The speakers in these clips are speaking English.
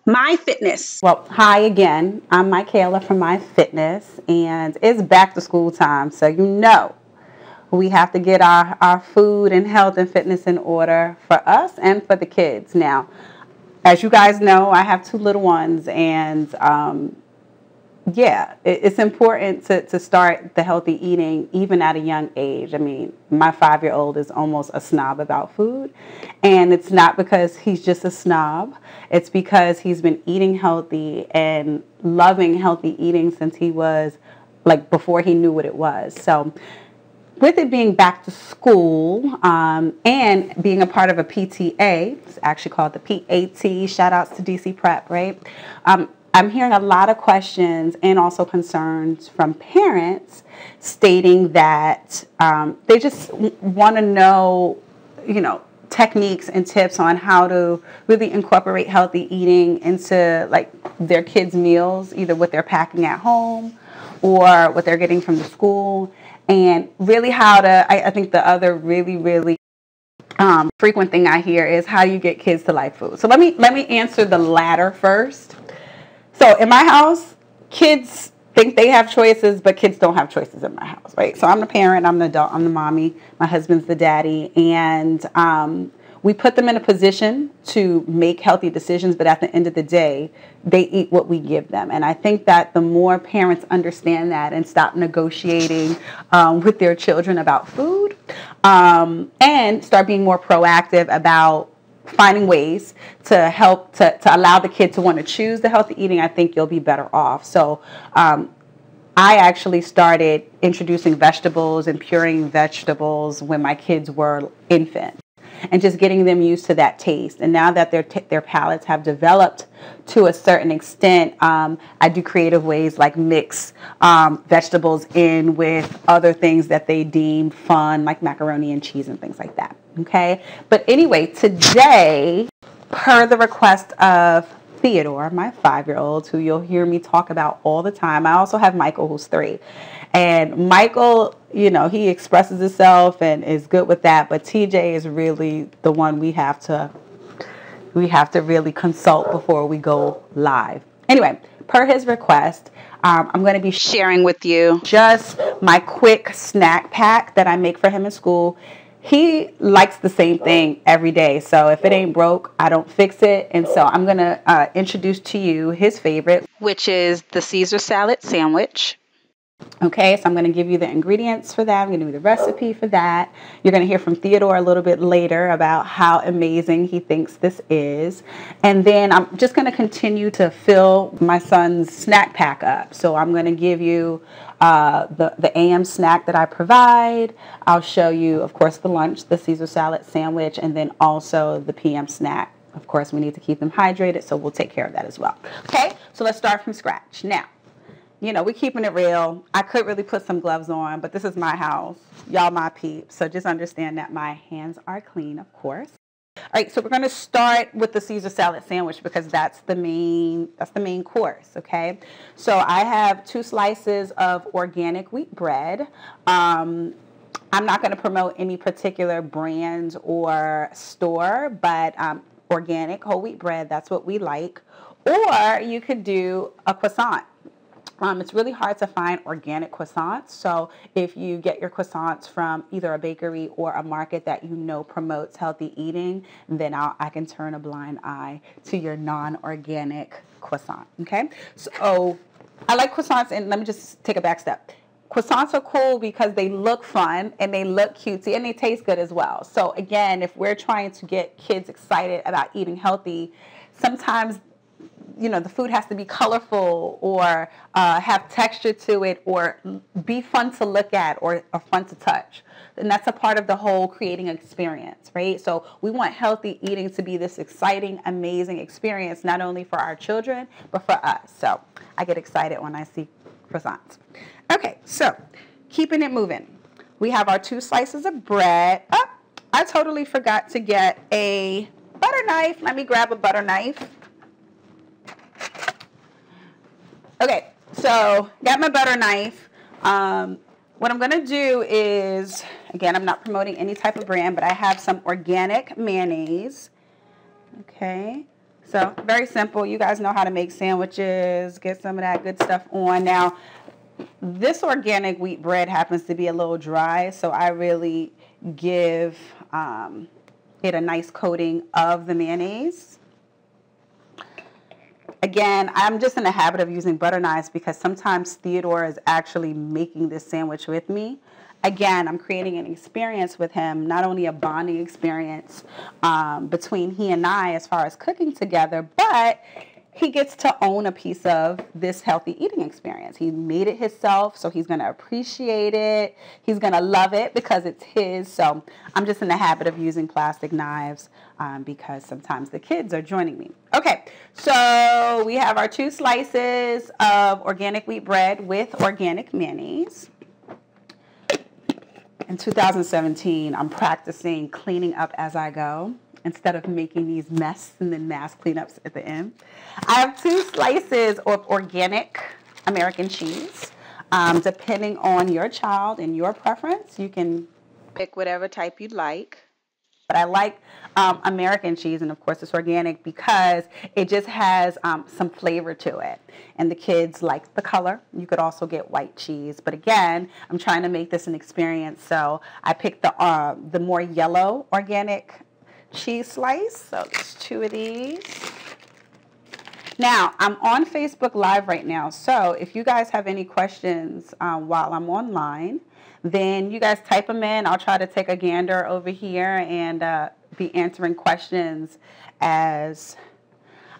My Fitness. Well, hi again. I'm Michaela from My Fitness, and it's back to school time. So we have to get our food and health and fitness in order for us and for the kids. Now, as you guys know, I have two little ones, and it's important to start the healthy eating even at a young age. I mean, my 5-year-old is almost a snob about food, and it's not because he's just a snob. It's because he's been eating healthy and loving healthy eating since he was like before he knew what it was. So with it being back to school and being a part of a PTA, it's actually called the PAT, shout outs to DC Prep, right? I'm hearing a lot of questions and also concerns from parents stating that they just want to know, techniques and tips on how to really incorporate healthy eating into like their kids' meals, either what they're packing at home or what they're getting from the school. And really how to, I think the other really frequent thing I hear is how do you get kids to like food? So let me answer the latter first. So in my house, kids think they have choices, but kids don't have choices in my house, right? So I'm the parent, I'm the adult, I'm the mommy, my husband's the daddy, and we put them in a position to make healthy decisions, but at the end of the day, they eat what we give them. And I think that the more parents understand that and stop negotiating with their children about food and start being more proactive about finding ways to help to allow the kid to want to choose the healthy eating, I think you'll be better off. So I actually started introducing vegetables and pureeing vegetables when my kids were infants and just getting them used to that taste. And now that their palates have developed to a certain extent, I do creative ways like mix vegetables in with other things that they deem fun, like macaroni and cheese and things like that. Okay? But anyway, today, per the request of Theodore, my 5-year-old, who you'll hear me talk about all the time. I also have Michael, who's 3. And Michael, he expresses himself and is good with that. But TJ is really the one we have to really consult before we go live. Anyway, per his request, I'm going to be sharing with you just my quick snack pack that I make for him in school. He likes the same thing every day. So if it ain't broke, I don't fix it. And so I'm going to introduce to you his favorite, which is the Caesar salad sandwich. Okay, so I'm going to give you the ingredients for that. I'm going to give you the recipe for that. You're going to hear from Theodore a little bit later about how amazing he thinks this is. And then I'm just going to continue to fill my son's snack pack up. So I'm going to give you the AM snack that I provide. I'll show you, of course, the lunch, the Caesar salad sandwich, and then also the PM snack. Of course, we need to keep them hydrated, so we'll take care of that as well. Okay, so let's start from scratch. Now, we're keeping it real. I could really put some gloves on, but this is my house. Y'all my peeps. So just understand that my hands are clean, of course. All right, so we're going to start with the Caesar salad sandwich because that's the main course, okay? So I have 2 slices of organic wheat bread. I'm not going to promote any particular brand or store, but organic whole wheat bread, that's what we like. Or you could do a croissant. It's really hard to find organic croissants, so if you get your croissants from either a bakery or a market that promotes healthy eating, then I can turn a blind eye to your non-organic croissant, okay? So I like croissants, and let me just take a back step. Croissants are cool because they look fun, and they look cutesy, and they taste good as well. So again, if we're trying to get kids excited about eating healthy, sometimes the food has to be colorful or have texture to it or be fun to look at or fun to touch. And that's a part of the whole creating experience, right? So we want healthy eating to be this exciting, amazing experience, not only for our children, but for us. So I get excited when I see croissants. Okay, so keeping it moving. We have our 2 slices of bread. Oh, I totally forgot to get a butter knife. Let me grab a butter knife. Okay, so got my butter knife. What I'm going to do is, again, I'm not promoting any type of brand, but I have some organic mayonnaise. Okay. So very simple. You guys know how to make sandwiches. Get some of that good stuff on. Now, this organic wheat bread happens to be a little dry, so I really give it a nice coating of the mayonnaise. Again, I'm just in the habit of using butter knives because sometimes Theodore is actually making this sandwich with me. Again, I'm creating an experience with him, not only a bonding experience between he and I as far as cooking together, but he gets to own a piece of this healthy eating experience. He made it himself, so he's going to appreciate it. He's going to love it because it's his. So I'm just in the habit of using plastic knives because sometimes the kids are joining me. Okay, so we have our 2 slices of organic wheat bread with organic mayonnaise. In 2017, I'm practicing cleaning up as I go instead of making these mess and then mass cleanups at the end. I have 2 slices of organic American cheese. Depending on your child and your preference, you can pick whatever type you'd like. But I like American cheese, and of course it's organic because it just has some flavor to it. And the kids like the color. You could also get white cheese. But again, I'm trying to make this an experience, so I picked the more yellow organic cheese slice. So there's 2 of these. Now, I'm on Facebook Live right now, so if you guys have any questions while I'm online, then you guys type them in. I'll try to take a gander over here and be answering questions as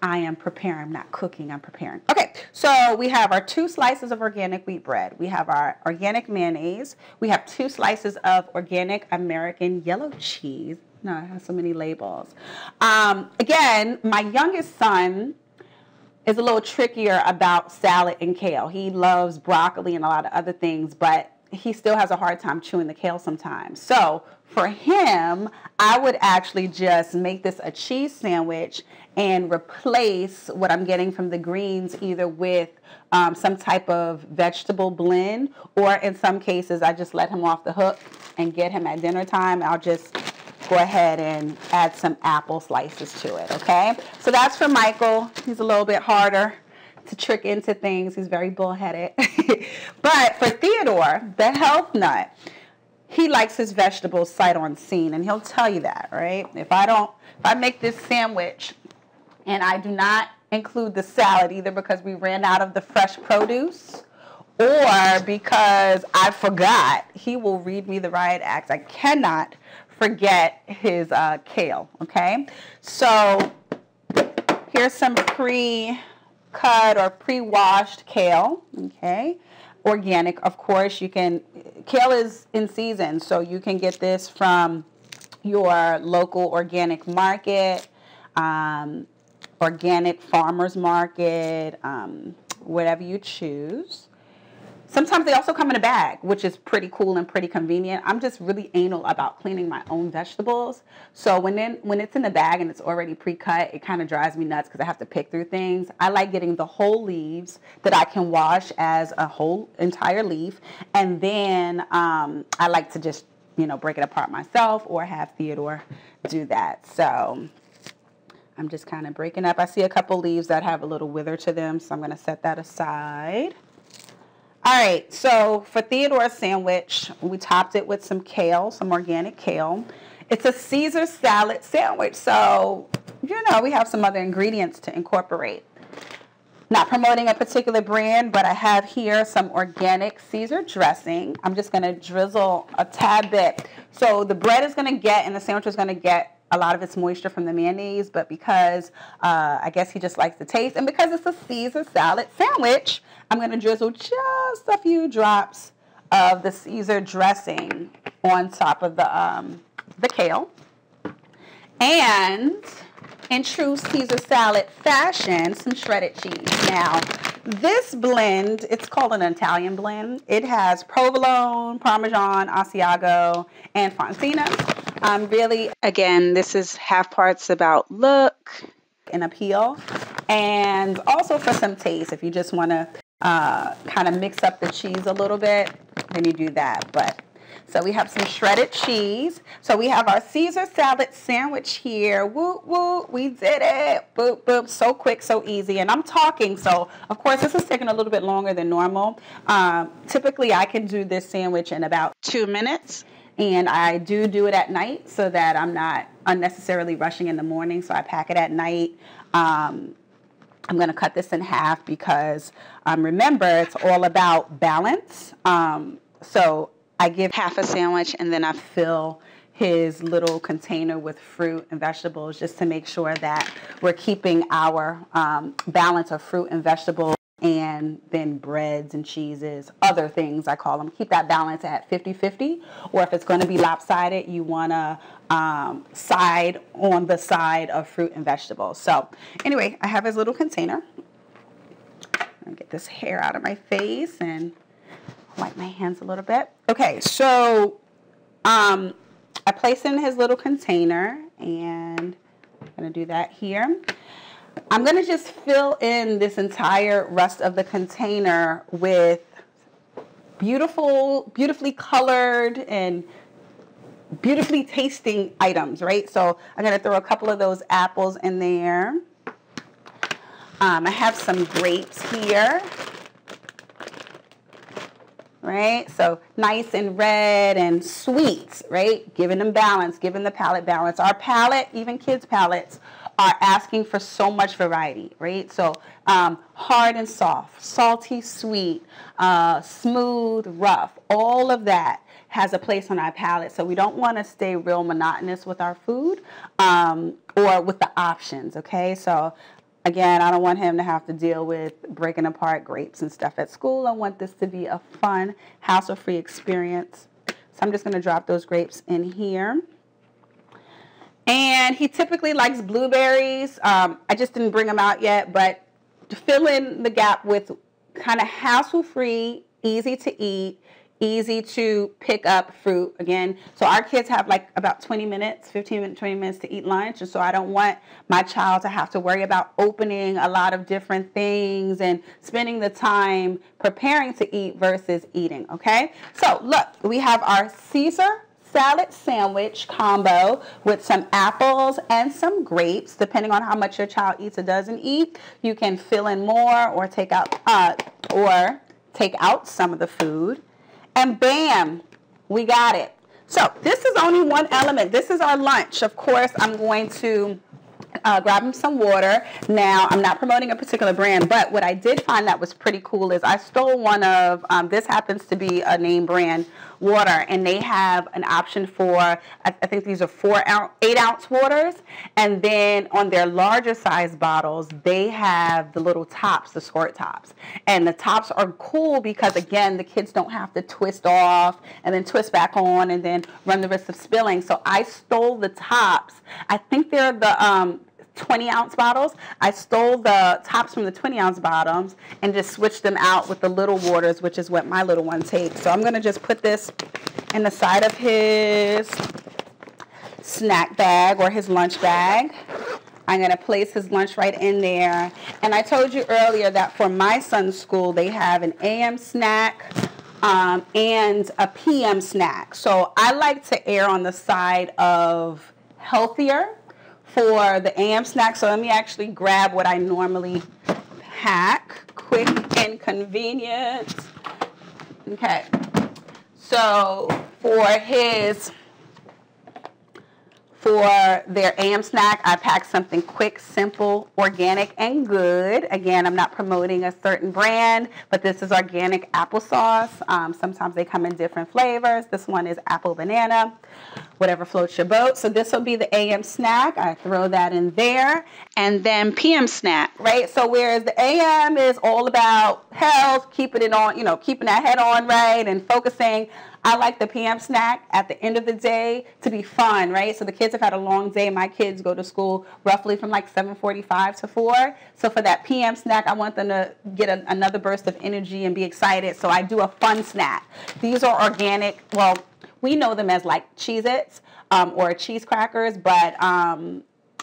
I am preparing. I'm not cooking, I'm preparing. Okay, so we have our 2 slices of organic wheat bread. We have our organic mayonnaise. We have 2 slices of organic American yellow cheese. No, it has so many labels. Again, my youngest son is a little trickier about salad and kale. He loves broccoli and a lot of other things, but he still has a hard time chewing the kale sometimes. So for him, I would actually just make this a cheese sandwich and replace what I'm getting from the greens either with some type of vegetable blend, or in some cases, I just let him off the hook and get him at dinner time. I'll just go ahead and add some apple slices to it, okay? So that's for Michael. He's a little bit harder to trick into things. He's very bullheaded. But for Theodore, the health nut, he likes his vegetables sight unseen, and he'll tell you that, right? If I make this sandwich and I do not include the salad, either because we ran out of the fresh produce or because I forgot, he will read me the riot act. I cannot forget his kale, okay? So here's some pre-cut or pre-washed kale, okay? Organic, of course. Kale is in season, so you can get this from your local organic market, organic farmers market, whatever you choose. Sometimes they also come in a bag, which is pretty cool and pretty convenient. I'm just really anal about cleaning my own vegetables. So when it's in the bag and it's already pre-cut, it kind of drives me nuts because I have to pick through things. I like getting the whole leaves that I can wash as a whole entire leaf. And then I like to just, break it apart myself or have Theodore do that. So I'm just kind of breaking up. I see a couple leaves that have a little wither to them, so I'm going to set that aside. All right, so for Theodore's sandwich, we topped it with some kale, some organic kale. It's a Caesar salad sandwich, so, we have some other ingredients to incorporate. Not promoting a particular brand, but I have here some organic Caesar dressing. I'm just going to drizzle a tad bit. So the bread is going to get, and the sandwich is going to get a lot of its moisture from the mayonnaise, but because I guess he just likes the taste, and because it's a Caesar salad sandwich, I'm going to drizzle just a few drops of the Caesar dressing on top of the kale. And in true Caesar salad fashion, some shredded cheese. Now, this blend, it's called an Italian blend. It has provolone, Parmesan, Asiago, and Fontina. Really, again, this is half parts about look and appeal, and also for some taste. If you just want to kind of mix up the cheese a little bit, then you do that. But So we have some shredded cheese. So we have our Caesar salad sandwich here. Woo, woo, we did it. Boop, boop, so quick, so easy. And I'm talking, so of course this is taking a little bit longer than normal. Typically I can do this sandwich in about 2 minutes. And I do it at night so that I'm not unnecessarily rushing in the morning. So I pack it at night. I'm going to cut this in half because remember, it's all about balance. So I give half a sandwich and then I fill his little container with fruit and vegetables just to make sure that we're keeping our balance of fruit and vegetables, and then breads and cheeses, other things I call them. Keep that balance at 50-50, or if it's going to be lopsided, you want to side on the side of fruit and vegetables. So anyway, I have his little container. I'm going to get this hair out of my face and wipe my hands a little bit. Okay, so I place it in his little container, and I'm going to do that here. I'm going to just fill in this entire rest of the container with beautifully colored and beautifully tasting items, right? So I'm going to throw a couple of those apples in there. I have some grapes here, right? So nice and red and sweet, right? Giving them balance, giving the palate balance. Our palate, even kids' palates, are asking for so much variety, right? So hard and soft, salty, sweet, smooth, rough, all of that has a place on our palate. So we don't want to stay real monotonous with our food or with the options, okay? So again, I don't want him to have to deal with breaking apart grapes and stuff at school. I want this to be a fun, hassle-free experience. So I'm just going to drop those grapes in here. And he typically likes blueberries. I just didn't bring them out yet, but to fill in the gap with kind of hassle-free, easy to eat, easy to pick up fruit. Again, so our kids have like about 20 minutes, 15 minutes, 20 minutes to eat lunch. And so I don't want my child to have to worry about opening a lot of different things and spending the time preparing to eat versus eating, okay? So look, we have our Caesar salad sandwich combo with some apples and some grapes. Depending on how much your child eats or doesn't eat, you can fill in more or take out some of the food. And bam, we got it. So this is only one element. This is our lunch. Of course, I'm going to grab him some water. Now, I'm not promoting a particular brand, but what I did find that was pretty cool is I stole one of, this happens to be a name brand water, and they have an option for, I think these are 8-ounce waters, and then on their larger size bottles, they have the little tops, the squirt tops, and the tops are cool because, again, the kids don't have to twist off and then twist back on and then run the risk of spilling. So I stole the tops. I think they're the 20-ounce bottles. I stole the tops from the 20-ounce bottoms and just switched them out with the little waters, which is what my little one takes. So I'm going to just put this in the side of his snack bag or his lunch bag. I'm going to place his lunch right in there. And I told you earlier that for my son's school, they have an AM snack and a PM snack. So I like to err on the side of healthier for the AM snack. So let me actually grab what I normally pack. Quick and convenient. Okay. So for their AM snack, I packed something quick, simple, organic, and good. Again, I'm not promoting a certain brand, but this is organic applesauce. Sometimes they come in different flavors. This one is apple banana, whatever floats your boat. So this will be the AM snack. I throw that in there. And then PM snack, right? So whereas the AM is all about health, keeping it on, keeping that head on right and focusing, I like the PM snack at the end of the day to be fun, right? So the kids have had a long day. My kids go to school roughly from like 7:45 to 4. So for that PM snack, I want them to get another burst of energy and be excited. So I do a fun snack. These are organic. Well, we know them as like Cheez-Its or cheese crackers, but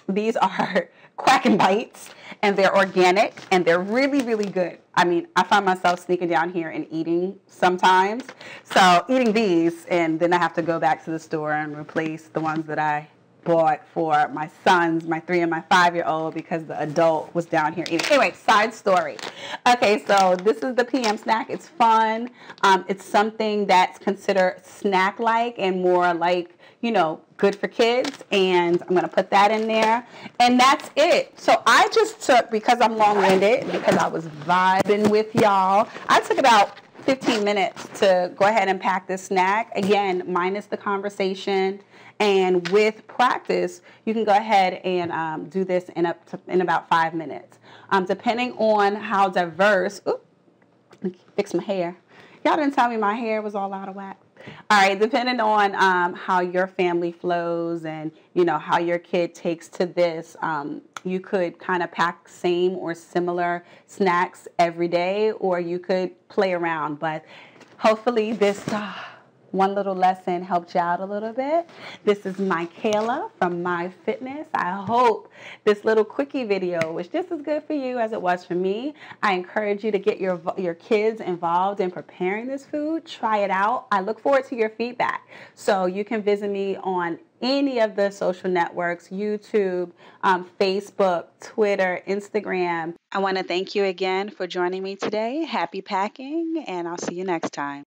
these are Quack and Bites, and they're organic, and they're really, really good. I mean, I find myself sneaking down here and eating sometimes. So eating these, and then I have to go back to the store and replace the ones that I bought for my sons, my 3 and my 5-year-old, because the adult was down here eating. Anyway, side story. Okay, so this is the PM snack. It's fun. It's something that's considered snack-like and more like, you know, good for kids. And I'm going to put that in there. And that's it. So I just took, because I'm long-winded, because I was vibing with y'all, I took about 15 minutes to go ahead and pack this snack. Again, minus the conversation. And with practice, you can go ahead and do this in about 5 minutes. Depending on how diverse, fix my hair. Y'all didn't tell me my hair was all out of whack. All right, depending on how your family flows and, you know, how your kid takes to this, you could kind of pack same or similar snacks every day, or you could play around. But hopefully this one little lesson helped you out a little bit. This is Michaela from My Fitness. I hope this little quickie video was just as good for you as it was for me. I encourage you to get your kids involved in preparing this food. Try it out. I look forward to your feedback. So you can visit me on any of the social networks, YouTube, Facebook, Twitter, Instagram. I want to thank you again for joining me today. Happy packing, and I'll see you next time.